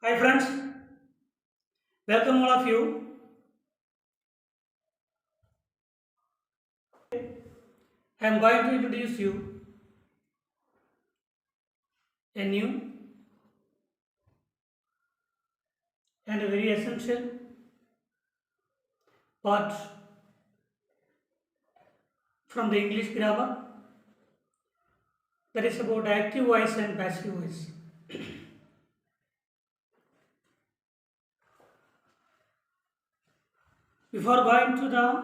Hi friends, welcome all of you. I am going to introduce you a new and a very essential part from the English grammar, that is about active voice and passive voice. Before going to the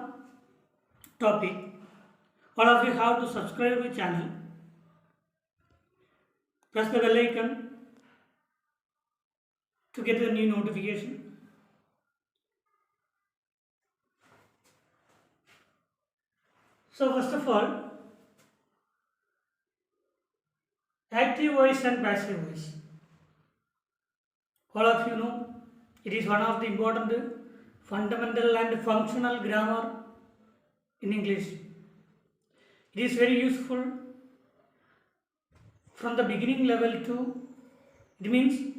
topic, all of you have to subscribe my channel, press the bell icon to get the new notification. So first of all, active voice and passive voice. All of you know it is one of the important fundamental and functional grammar in English. It is very useful from the beginning level to, it means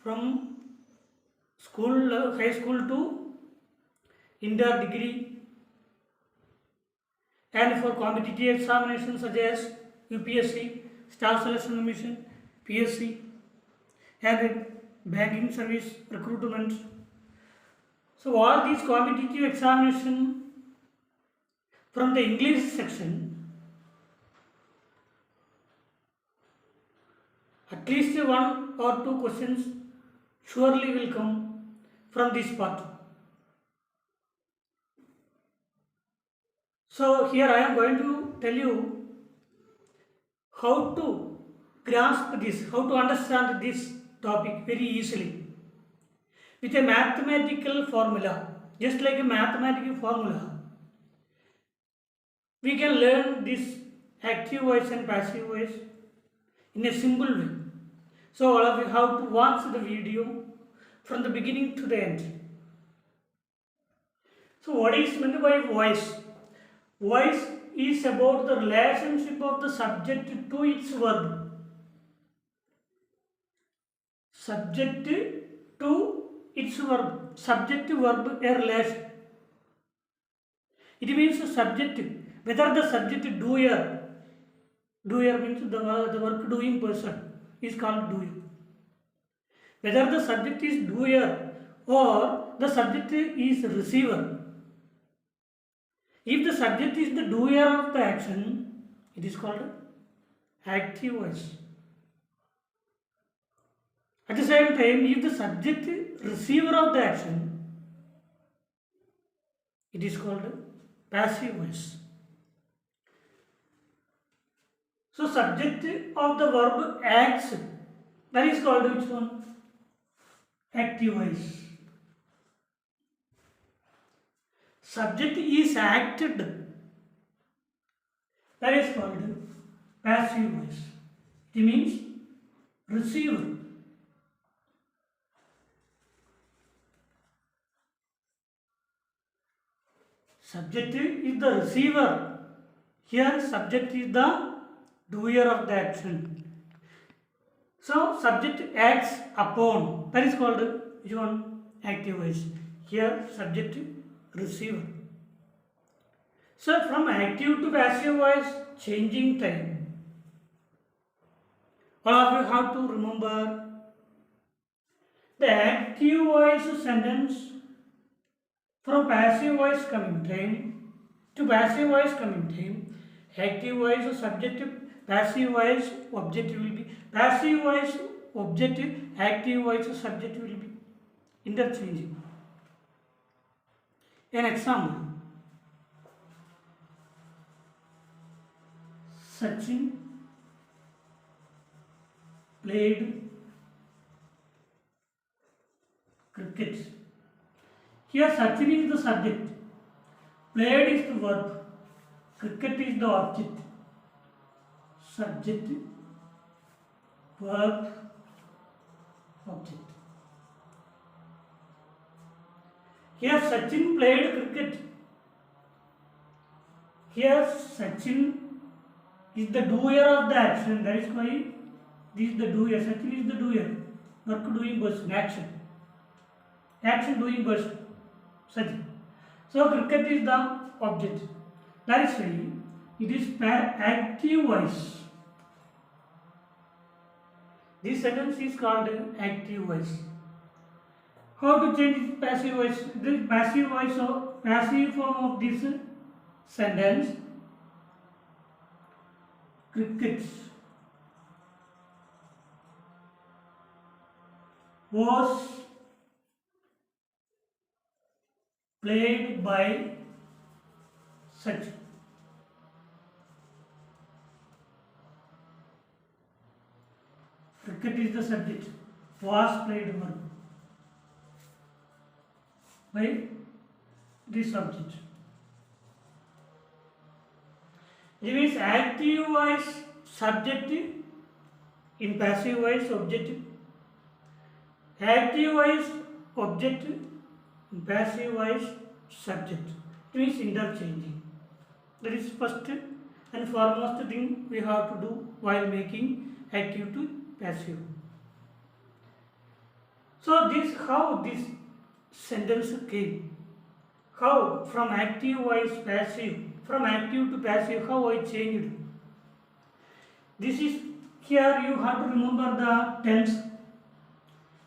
from high school to inter degree, and for competitive examinations such as UPSC, Staff Selection Commission, PSC, and banking service recruitment. So all these competitive examination from the English section, at least one or two questions surely will come from this part. So here I am going to tell you how to grasp this, how to understand this topic very easily with a mathematical formula. Just like a mathematical formula, we can learn this active voice and passive voice in a simple way. So all of you have to watch the video from the beginning to the end. So what is meant by voice? Voice is about the relationship of the subject to its verb. Subject to its verb. Subject verb a relation. It means subject. Whether the subject doer means the work doing person is called doer. Whether the subject is doer or the subject is receiver. If the subject is the doer of the action, it is called active voice. At the same time, if the subject is receiver of the action, it is called passive voice. So subject of the verb acts, that is called which one? Active voice. Subject is acted, that is called passive voice. It means receiver. Subject is the receiver. Here subject is the doer of the action. So subject acts upon, that is called which one? Active voice. Here subject receiver. So from active to passive voice, changing time. All of you have to remember the active voice sentence from passive voice coming time to passive voice coming time. Active voice subject, passive voice object will be, passive voice object, active voice subject will be interchanging. An example: Sachin played cricket. Here Sachin is the subject, played is the verb, cricket is the object. Subject, verb, object. Here Sachin played cricket. Here Sachin is the doer of the action. That is why this is the doer. Sachin is the doer. work doing person, action doing person, such. So cricket is the object. That is why it is active voice. This sentence is called active voice. How to change passive voice? The passive voice or passive form of this sentence, cricket was played by such. Cricket is the subject, was played by this object. It means active voice subjective, in passive voice objective. Active voice objective, in passive voice subject. It means interchanging. That is first and foremost thing we have to do while making active to passive. So this how this sentence came. How from active voice passive, from active to passive, how I changed. This is here you have to remember the tense.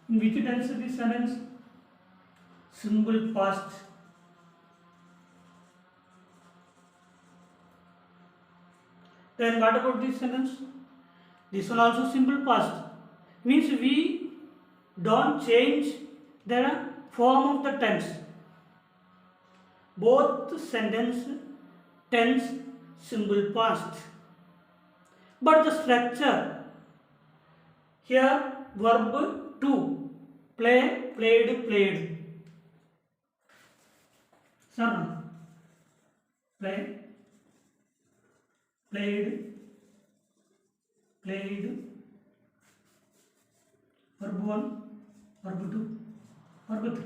In which tense this sentence? Simple past. Then what about this sentence? This one also simple past. Means we don't change the form of the tense. Both sentence tense simple past. But the structure here verb to, play, played, played. Sir, play, played, played, verb 1, verb 2, verb 3.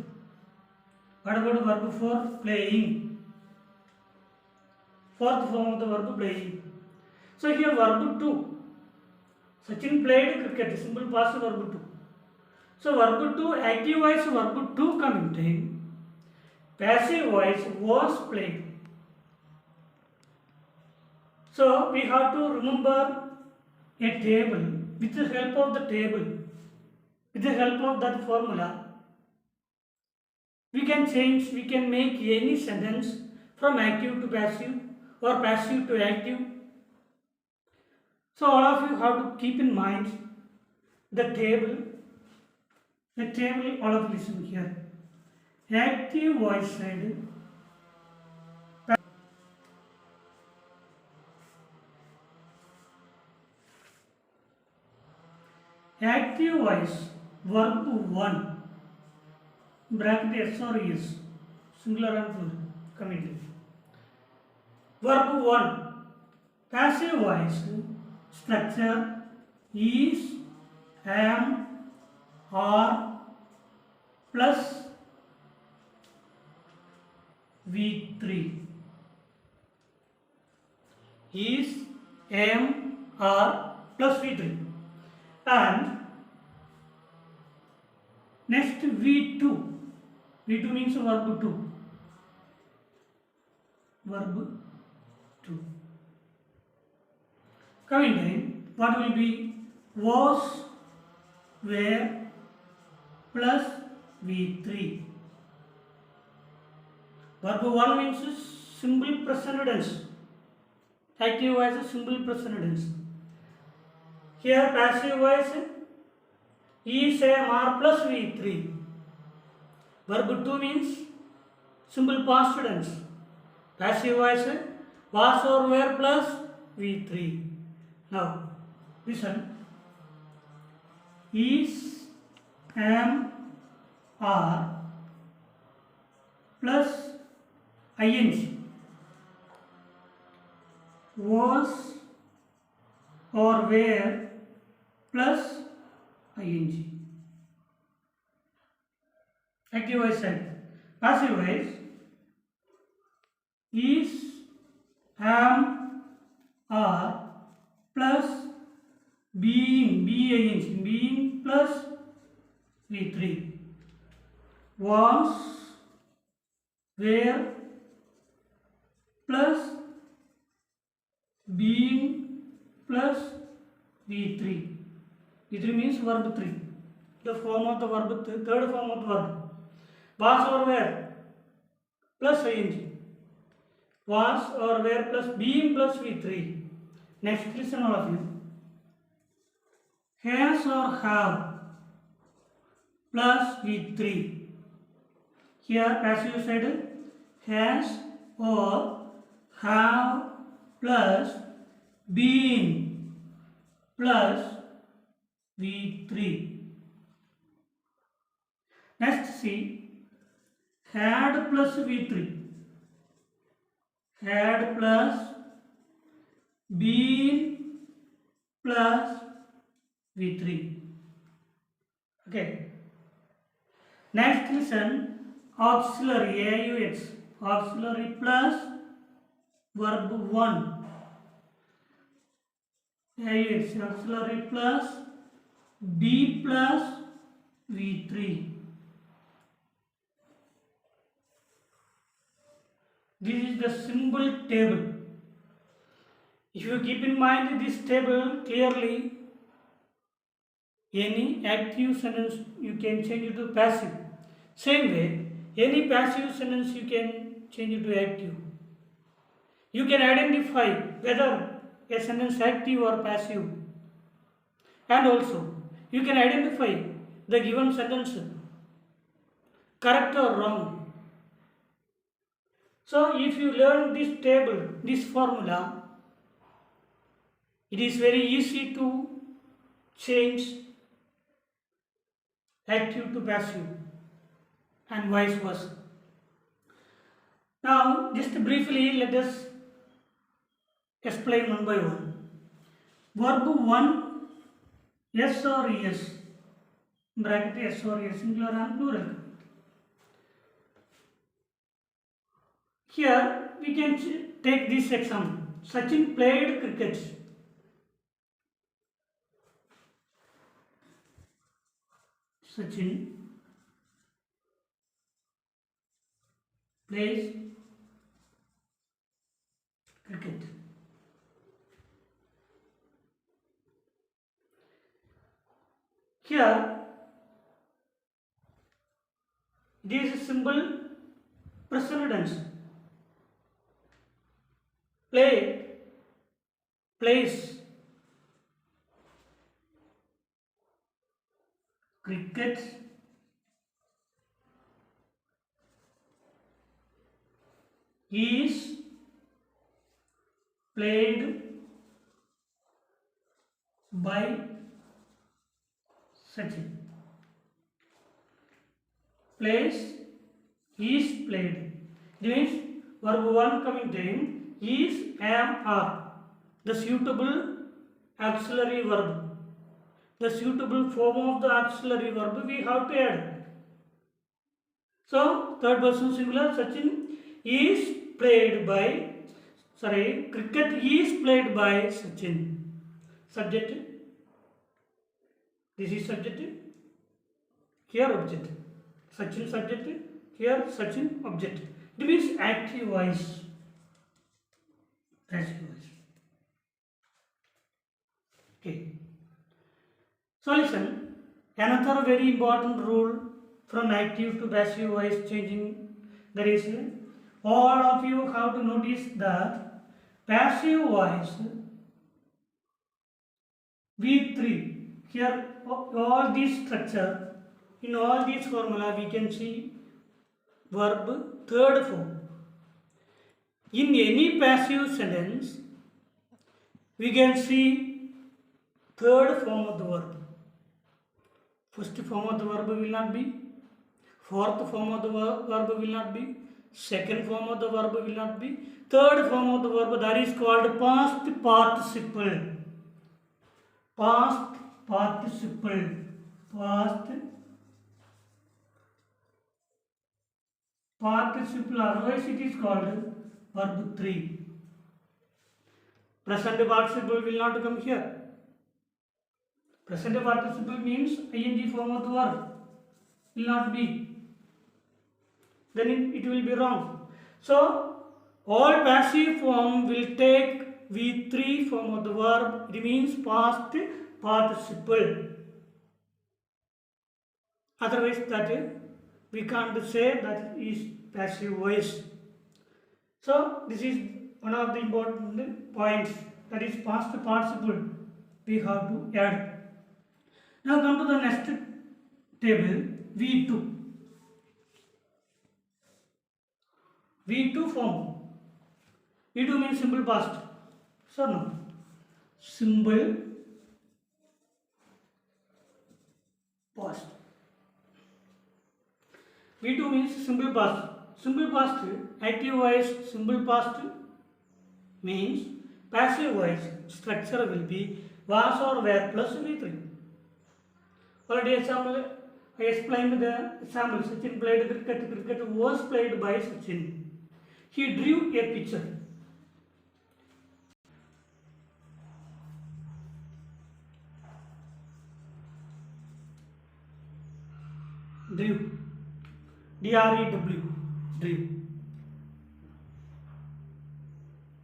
What about verb 4? Playing. Fourth form of the verb playing. So here verb 2. Sachin played cricket, simple past verb 2. So verb 2, active voice verb 2 coming time. Passive voice was played. So we have to remember a table. With the help of the table, with the help of that formula, we can change, we can make any sentence from active to passive or passive to active. So all of you have to keep in mind the table. The table, all of you listen here. Active voice side, active voice verb 1, bracket S or is, singular and plural, coming. Verb 1, passive voice structure is, am, are plus V3. Is, am, are plus V3. And next V2. V2 means verb 2. Verb 2. Coming down, what will be? Was, were plus V3. Verb 1 means simple present tense. Active voice is simple present tense. Here passive voice is, am, are plus V3. Verb 2 means simple past tense. Passive voice was or were plus V3. Now listen. Is, am, are plus ing. Was or were plus ing. Active voice side. Passive voice is, am, are plus being, being plus V3. Was, were plus being plus V3. V3 means verb 3. The form of the verb, third form of the verb. Was or were plus ing. Was or were plus being plus V3. Next, listen all of you. Has or have plus V3. Here passive said has or have plus been plus V3. Next see, had plus V3. Had plus been plus V3. Okay. Next listen, auxiliary AUX. Auxiliary plus verb 1. AUX auxiliary plus B plus V3. This is the symbol table. If you keep in mind this table clearly, any active sentence you can change it to passive. Same way, any passive sentence you can change it to active. You can identify whether a sentence active or passive. And also, you can identify the given sentence correct or wrong. So, if you learn this table, this formula, it is very easy to change active to passive and vice versa. Now, just briefly, let us explain one by one. Verb 1, yes or yes, bracket yes or yes, singular and plural. Here, we can take this example. Sachin played cricket. Sachin plays cricket. Here, this is symbol present tense. Play, plays, cricket, is played by Sachin. Plays, is played. This means verb 1 coming time is, am, are. The suitable auxiliary verb. The suitable form of the auxiliary verb we have to add. So, third person singular, Sachin is played by, cricket is played by Sachin. Subject, this is subject, here object. Sachin subject, here Sachin object. It means active voice, passive voice. Okay. So listen, another very important rule from active to passive voice changing, that is, all of you have to notice that passive voice V3, here all this structure, in all these formula we can see verb third form. In any passive sentence, we can see third form of the verb. First form of the verb will not be, fourth form of the verb will not be, second form of the verb will not be, third form of the verb, that is called past participle. Past participle. Past participle, otherwise it is called verb 3. Present participle will not come here. Present participle means ing form of the verb. will not be, then it will be wrong. So all passive form will take V3 form of the verb. It means past participle. Otherwise that we can't say that is passive voice. So this is one of the important points, that is past participle we have to add. Now come to the next table, V2. V2 form. V2 means simple past. So no. Simple past. V2 means simple past. Simple past, active voice, simple past means passive voice structure will be was or were plus V3. Already example, I explained the example. Sachin played cricket. Cricket was played by Sachin. He drew a picture. Drew. D-R-E-W. Drew.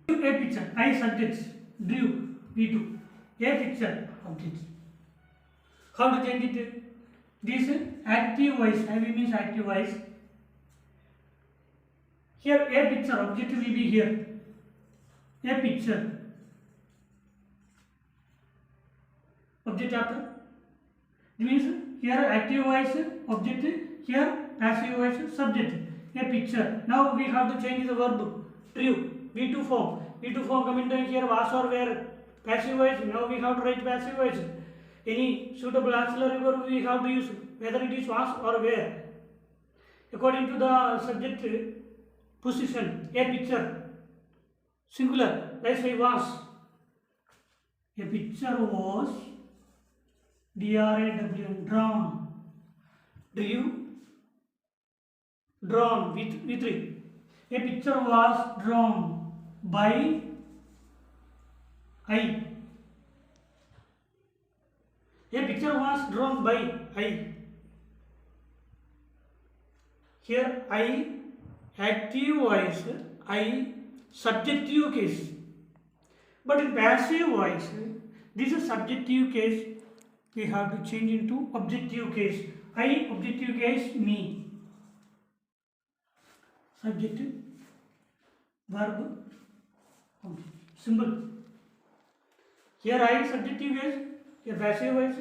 A picture. I subjects. Drew. V2. A picture. Objects. How to change it? This active voice. IV means active voice. Here a picture. Object will be here. A picture. Object after. It means here active voice object, here passive voice subject. A picture. Now we have to change the verb. Drew. V2 form. V2 form coming down here was or were. Passive voice. Now we have to write passive voice. Any suitable auxiliary verb we have to use, whether it is was or were, according to the subject position. A picture. Singular. Let's say was. A picture was D-R-A-W, drawn. Drew, drawn, V3. A picture was drawn by I. A picture was drawn by I. Here I, active voice, I, subjective case. But in passive voice, this is subjective case. We have to change into objective case. I, objective case, me. Subject, verb, object. Simple. Here I, subjective case. Here passive voice,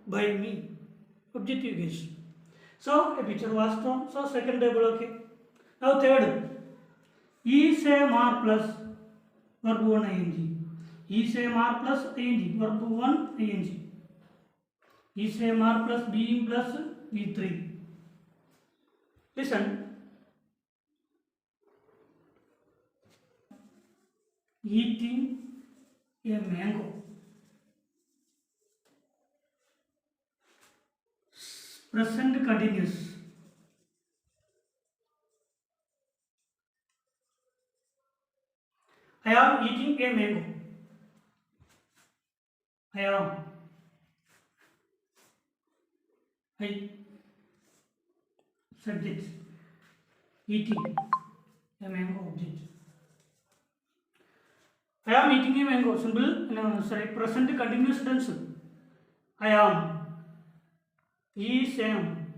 by me. Objective case. So a picture was drawn. So second table, okay. Now third. Is a mar plus verb 1 ing. Is a mar plus ing, verb 1 ing. Is a mar plus being plus V3. Listen. Eating a mango. Present continuous. I am eating a mango. I am. I. Subject. Eating a mango object. I am eating a mango. Simple. Present continuous tense. I am. Is am.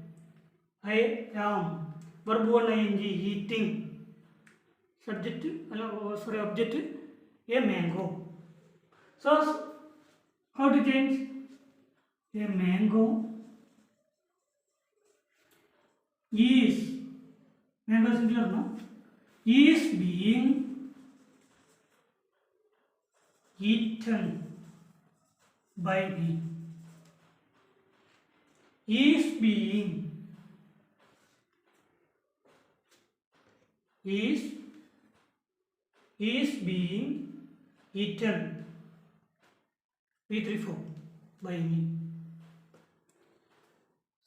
I am. Verb 1 ing. Eating. Subject. Object. A mango. So how to change? A mango is. Mango singular, no? Is being eaten by me. Is being. Is being eaten. V3 form by me.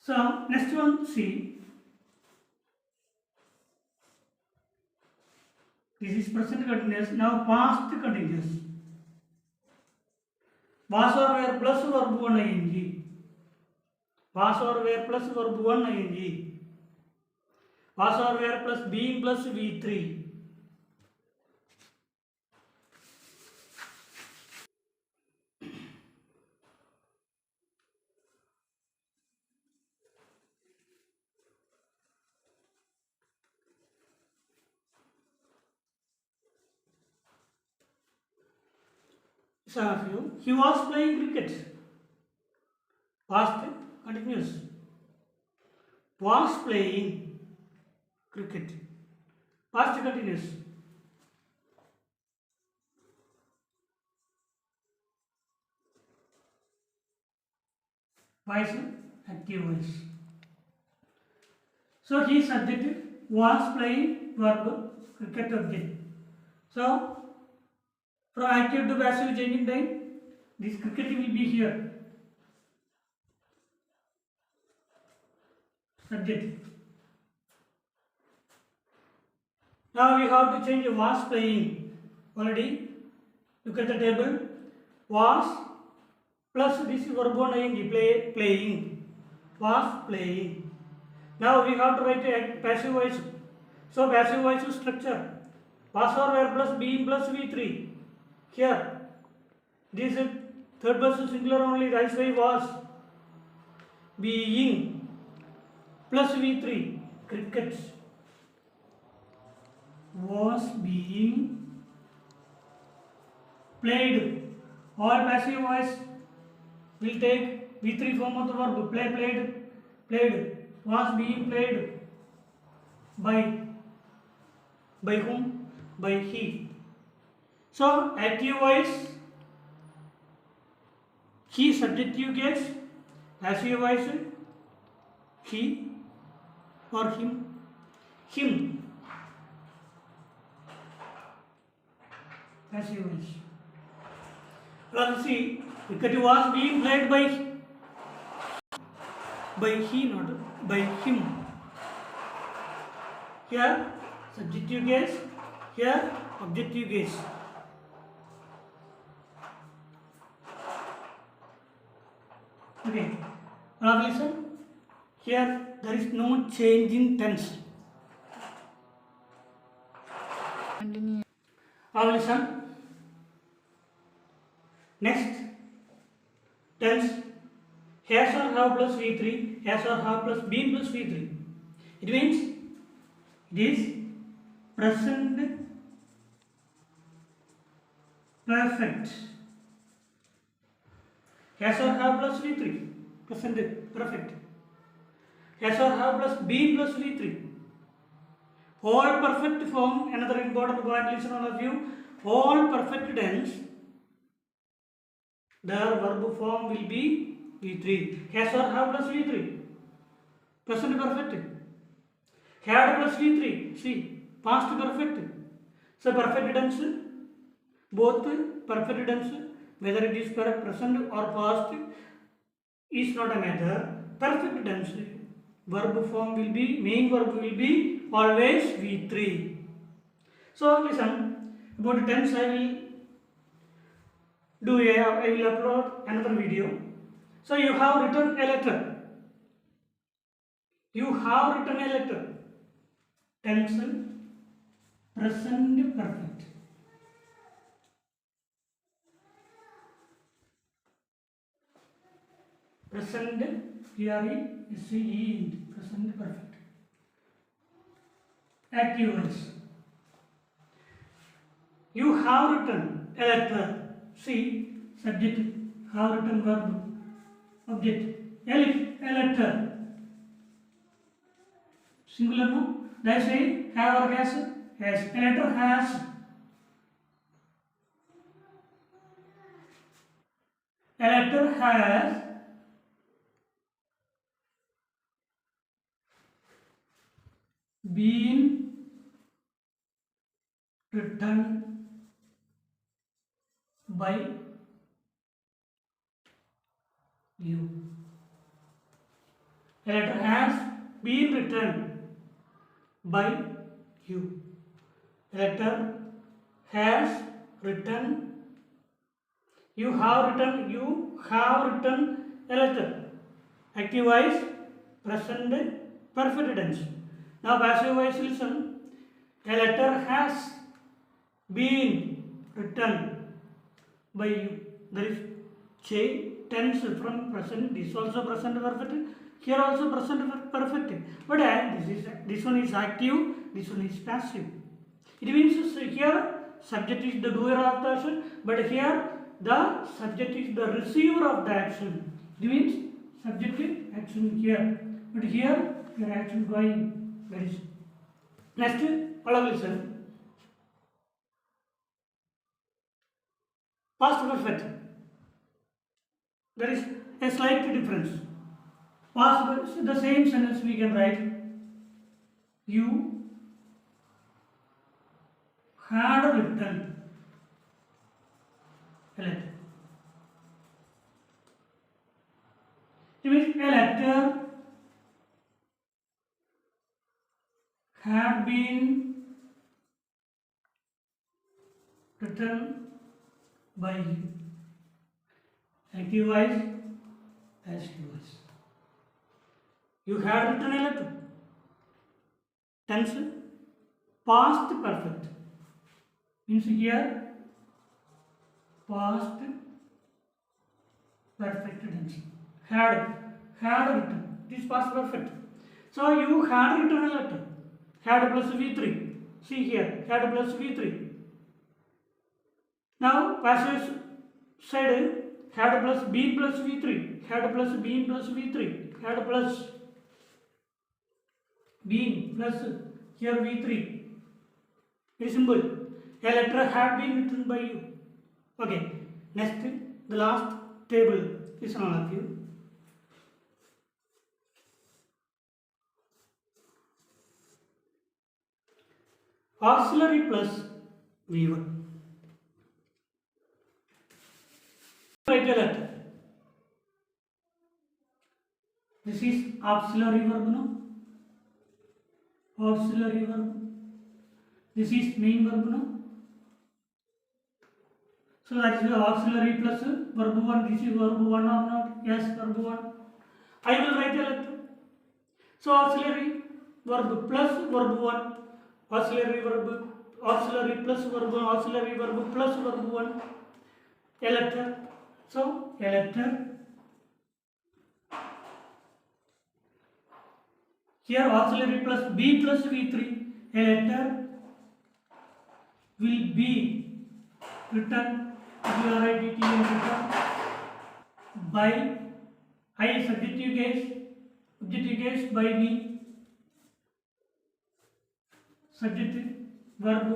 So next one, see. This is present continuous. Now past continuous. Was or were plus verb 1 ing. was or were plus verb 1 ing, was or were plus being plus v3. Some of you, he was playing cricket. Past continuous. Was playing cricket. Past continuous. Voice active voice. So he subject was playing verb cricket object. So from active to passive changing time, this cricket will be here. Subject. Now we have to change was playing. Already look at the table. Was plus this verb on ing playing. Was playing. Now we have to write a passive voice. So passive voice structure. Was or were plus being plus v3. Here this is third person singular only, that's why was being plus v3 crickets was being played. All passive voice will take v3 form of the verb play, played, was being played by whom? By he. So active voice he, subjective case, passive voice he or him, passive voice. Let us see, cricket was being played by he, not by him. Here subjective case, here objective case. Okay, now listen. Here there is no change in tense. Continue. Now listen. Next, tense has or have plus v3, has or have plus been plus v3. It means it is present perfect. Has or have plus v3, present perfect. Has or have plus been plus v3. All perfect form, another important point, listen all of you. All perfect tense, their verb form will be v3. Has or have plus v3, present perfect. Had plus v3, see, past perfect. So perfect tense, both perfect tense, whether it is present or past, is not a matter. Perfect tense, verb form will be, main verb will be always v3. So listen, about tense I will upload another video. So you have written a letter. You have written a letter. Tense present perfect. Present PRE present perfect. Active voice. You have written a letter. See, subject, have written verb, object, a letter. Singular no? That's why have or has. A letter has. A letter has been written by you. A letter has been written by you. A letter has written. You have written a letter. Active voice, present perfect tense. Now passive voice, listen. A letter has been written by you. There is change tense from present. This also present perfect. Here also present perfect. But this one is active. This one is passive. It means here subject is the doer of the action, but here the subject is the receiver of the action. It means subjective action here, but here your action going. That is next. All of listen. Past perfect. There is a slight difference. Past, the same sentence we can write. You had written a letter. It means a letter had been written by you. Active voice, passive voice. You had written a letter. Tense, past perfect. Means here past perfect tense. Had written. It is past perfect. So you had written a letter. Had plus V3. See here, had plus V3. Now passive side, had plus B plus V3. Had plus B plus V3. Had plus B plus here V3. Very simple. A letter had been written by you. Okay. Next, the last table. Listen all of you. Auxiliary plus V1. Write a letter. This is auxiliary verb, no? Auxiliary verb. This is main verb, no? So that is the auxiliary plus verb 1. This is verb 1 or not? Yes, verb 1. I will write a letter. So auxiliary verb plus verb 1. Auxiliary verb, auxiliary plus verb 1, auxiliary verb plus verb 1. A letter. So a letter. Here auxiliary plus B plus V3. A letter will be written. You are write it here written by I subjective case by me. Subject, verb,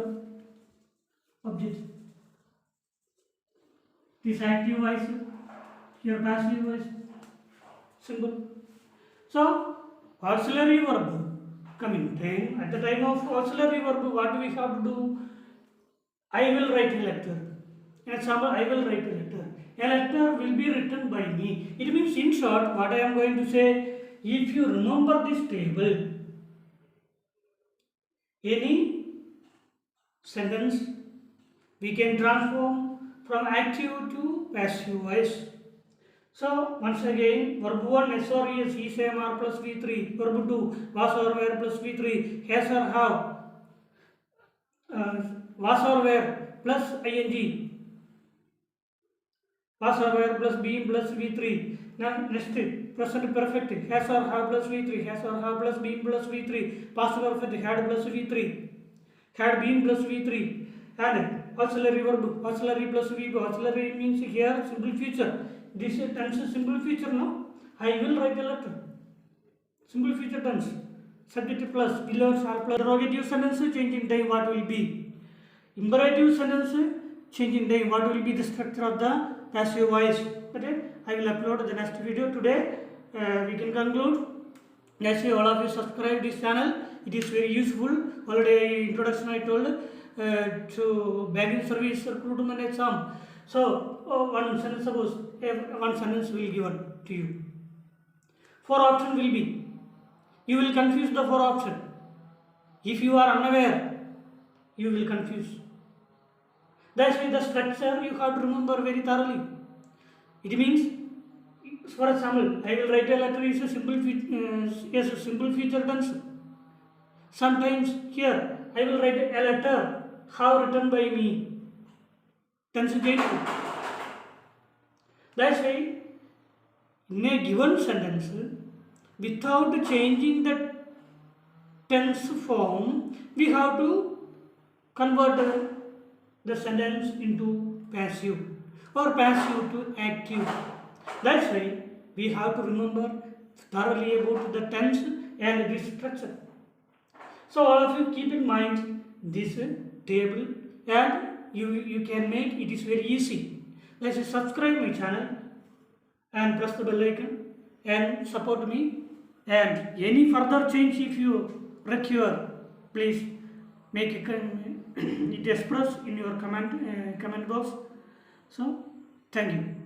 object. This active voice, here passive voice. Simple. So auxiliary verb coming time. At the time of auxiliary verb, what do we have to do? I will write a letter. In example, I will write a letter. A letter will be written by me. It means, in short, what I am going to say, if you remember this table, any sentence we can transform from active to passive voice. So, once again, verb 1 SRES, is, am, are plus V3. Verb 2 was or were plus V3. Has or have. Was or were plus ing. Was or were plus being plus V3. Now next, present perfect. Has or have plus V3. Has or have plus being plus V3. Past perfect. Had plus V3. Had been plus V3. And auxiliary verb. Auxiliary plus V. Auxiliary means here simple future. This tense is simple future, no? I will write a letter. Simple future tense. Subject plus. Below shall plus. Interrogative sentence change in time. What will be? Imperative sentence change in time. What will be the structure of the passive voice? Okay, I will upload the next video today. We can conclude. Let's say all of you subscribe this channel. It is very useful. Already introduction I told to banking service recruitment exam. So one sentence, suppose one sentence will given to you. 4 option will be. You will confuse the 4 option. If you are unaware, you will confuse. That's why the structure you have to remember very thoroughly. It means For example, I will write a letter is a is a simple future tense. Sometimes here I will write a letter how written by me. Tense change. That's why in a given sentence, without changing the tense form, we have to convert the sentence into passive or passive to active. That's why we have to remember thoroughly about the tense and its structure. So all of you keep in mind this table and you can make it is very easy. Let's subscribe my channel and press the bell icon and support me, and any further change if you require, please make it express in your comment box. So thank you.